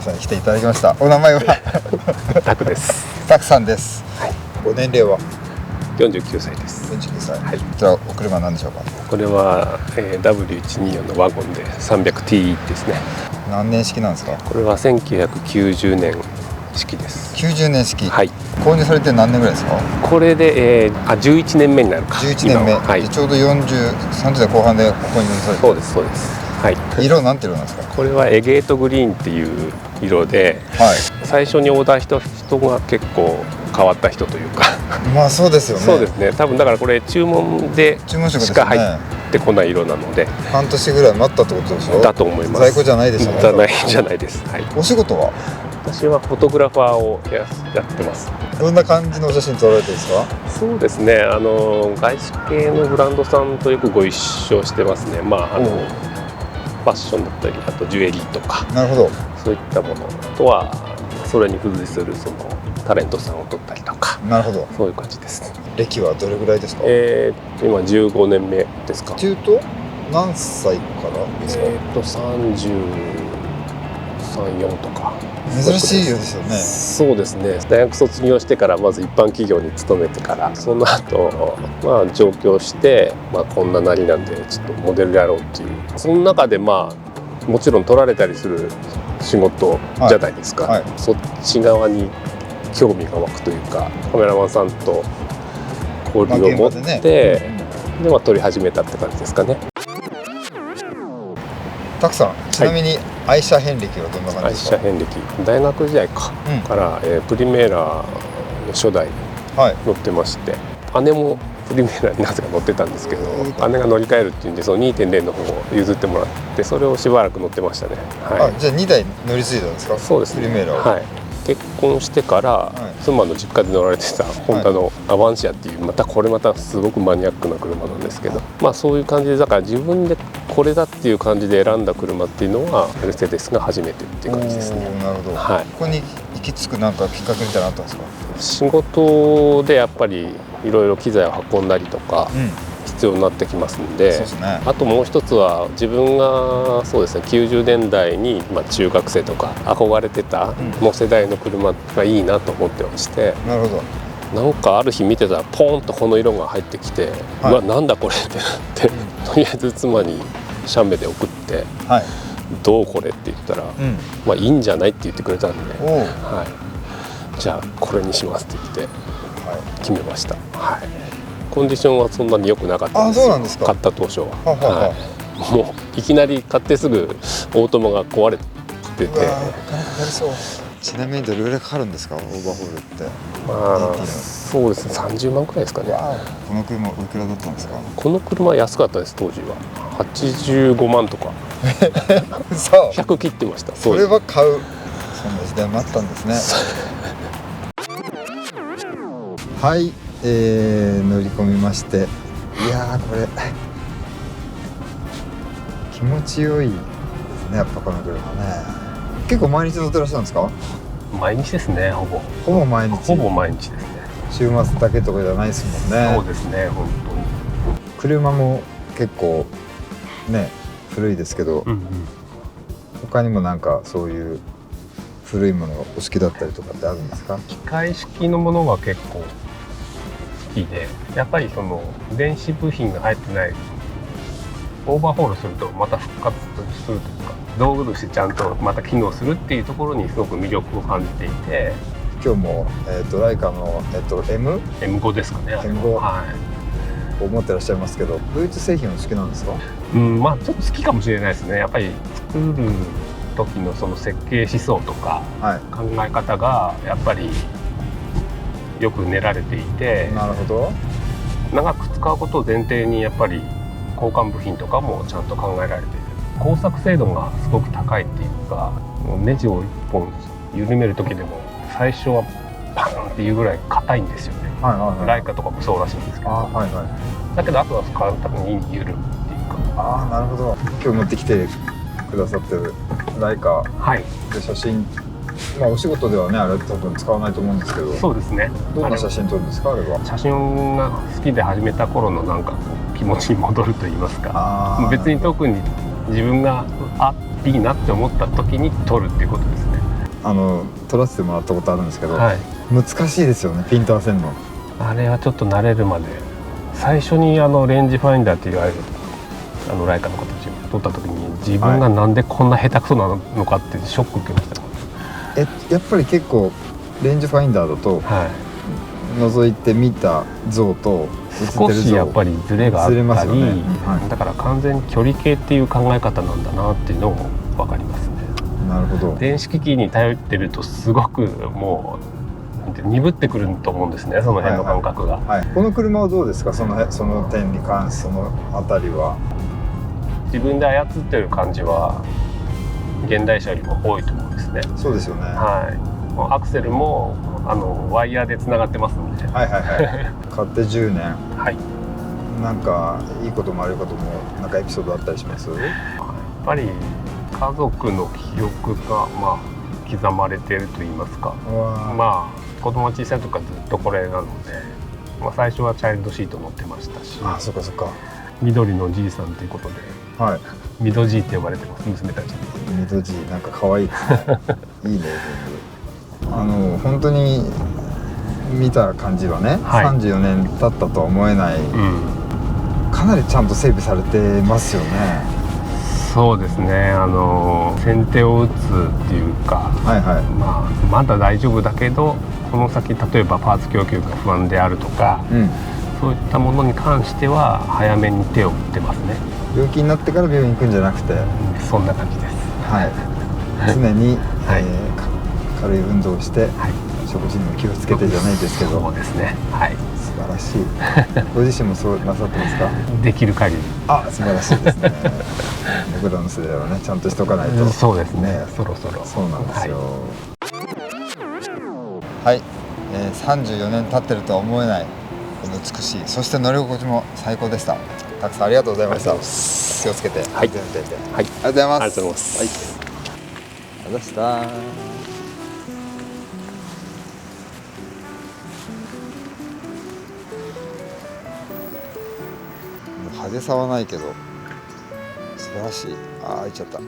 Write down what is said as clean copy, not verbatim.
さんに来ていただきました。お名前はタクです。タクさんです。はい、ご年齢は49歳です。49歳。はい。こちらお車は何でしょうか。これは、W124 のワゴンで 300T ですね。何年式なんですか。これは1990年式です。90年式。はい。購入されて何年ぐらいですか。これで、11年目になるか。11年目。はい。ちょうど30代後半で購入されて。そうですそうです。はい。色なんて色なんですか。これはエゲートグリーンっていう色で、はい、最初にオーダーした人が結構変わった人というかまあそうですよね。そうですね。多分だからこれ注文でしか入ってこない色なので、半年ぐらい待ったってことでしょ。だと思います。在庫じゃないでしょ。じゃないです。はい。お仕事は。私はフォトグラファーをやってます。どんな感じのお写真撮られてるんですか。そうですね。外資系のブランドさんとよくご一緒してますね。まあファッションだったり、あとジュエリーとか。なるほど。そういったもの。あとはそれに付随するそのタレントさんを撮ったりとか。なるほど。そういう感じです。歴はどれぐらいですか。今15年目ですか。中途何歳からですか。33、4とか。珍しいですよね。そうですね。大学卒業してからまず一般企業に勤めてから、その後上京して、こんななりなんでちょっとモデルやろうっていう。その中でもちろん撮られたりする仕事じゃないですか。はいはい、そっち側に興味が湧くというか、カメラマンさんと交流を持って、で撮り始めたって感じですかね。タクさん、ちなみに愛車遍歴はどんな感じですか。愛車遍歴、大学時代から、プリメーラの初代乗ってまして、姉もプリメーラになぜか乗ってたんですけど、姉が乗り換えるっていうんで、その 2.0 の方を譲ってもらって、それをしばらく乗ってましたね。はい、じゃあ2台乗り継いだんですか。そうですね。プリメーラを。はい。結婚してから、妻の実家で乗られてたホンダのアバンシアっていう、これまたすごくマニアックな車なんですけど、そういう感じで、だから自分でこれだっていう感じで選んだ車っていうのはメルセデスが初めてっていう感じですね。なるほど。はい。ここに行き着くなんかきっかけみたいなのあったんですか。仕事でやっぱりいろいろ機材を運んだりとか、必要になってきますんで、あともう一つは自分がそうですね、90年代に中学生とか憧れてたの世代の車がいいなと思ってまして、なるほど。なんかある日見てたらポーンとこの色が入ってきて、なんだこれってなって、とりあえず妻に写メで送って、どうこれって言ったら、いいんじゃないって言ってくれたんで、じゃあこれにしますって言って決めました。コンディションはそんなに良くなかったんですよ。そうなんですか。買った当初は。もういきなり買ってすぐオートマが壊れてて。ちなみにどれぐらいかかるんですか、オーバーホールって。そうですね、30万くらいですかね。この車おいくらだったんですか。この車は安かったです。当時は85万とか100切ってました。それは買う、そんな時代もあったんですね。はい、乗り込みまして、いやーこれ気持ちよいですね、やっぱこの車ね。結構毎日乗ってらっしゃるんですか。毎日ですね。ほぼ毎日ですね。週末だけとかじゃないですもんね。そうですね、本当に。車も結構ね古いですけど、他にもなんかそういう古いものがお好きだったりとかってあるんですか。機械式のものが結構好きで、やっぱりその電子部品が入ってないオーバーホールするとまた復活するというか、道具としてちゃんとまた機能するっていうところにすごく魅力を感じていて、今日も、ライカの、M5 ですかね。M5 を持ってらっしゃいますけど、ドイツ製品は好きなんですか。ちょっと好きかもしれないですね。やっぱり作る時のその設計思想とか考え方がやっぱりよく練られていて、なるほど。長く使うことを前提にやっぱり交換部品とかもちゃんと考えられている。工作精度がすごく高いっていうか、ネジを1本緩める時でも最初はパンっていうぐらい硬いんですよね。ライカとかもそうらしいんですけど、だけどあとは簡単に緩むっていうか。なるほど。今日持ってきてくださってるライカで写真、お仕事ではねあれ多分使わないと思うんですけど。そうですね。どんな写真撮るんですか。あれは写真が好きで始めた頃のなんか気持ちに戻ると言いますか、別に特に自分がいいなって思った時に撮るっていうことですね。撮らせてもらったことあるんですけど、はい、難しいですよね、ピント合わせるの。あれはちょっと慣れるまで、最初にレンジファインダーって言われるライカの形を撮った時に自分がなんでこんな下手くそなのかってショック受けました。やっぱり結構レンジファインダーだと、覗いて見た像と映ってる像少しやっぱりズレがあったり、だから完全に距離計っていう考え方なんだなっていうのも分かりますね。なるほど。電子機器に頼ってるとすごくもう鈍ってくると思うんですね、その辺の感覚が。この車はどうですか、その点に関して、そのあたりは。自分で操ってる感じは現代車よりも多いと思うんですね。そうですよね。アクセルもワイヤーでつながってますので。買って10年。なんかいいことも悪いこともなんかエピソードあったりします？やっぱり家族の記憶が刻まれていると言いますか。子供が小さい時からずっとこれなので、最初はチャイルドシート乗ってましたし。そっかそっか。緑のじいさんということで、ミドじいって呼ばれてます、娘たちに。ミドじい、なんか可愛いですね。いいね。本当に見た感じはね、34年経ったとは思えない、かなりちゃんと整備されてますよね。そうですね、先手を打つっていうか、まだ大丈夫だけどこの先例えばパーツ供給が不安であるとか、そういったものに関しては早めに手を打ってますね。病気になってから病院行くんじゃなくて、そんな感じです。常に、軽い運動をして、食事にも気をつけてじゃないですけど。そうですね。素晴らしい。ご自身もそうなさってますか？できる限り。素晴らしいですね。僕らの世代はね、ちゃんとしとかないと。そうですね。そろそろ。そうなんですよ。34年経ってるとは思えない美しい、そして乗り心地も最高でした。たくさんありがとうございました。気をつけて。ありがとうございます。ありがとうございます。ありがとうございました。派手さはないけど素晴らしい。開いちゃった。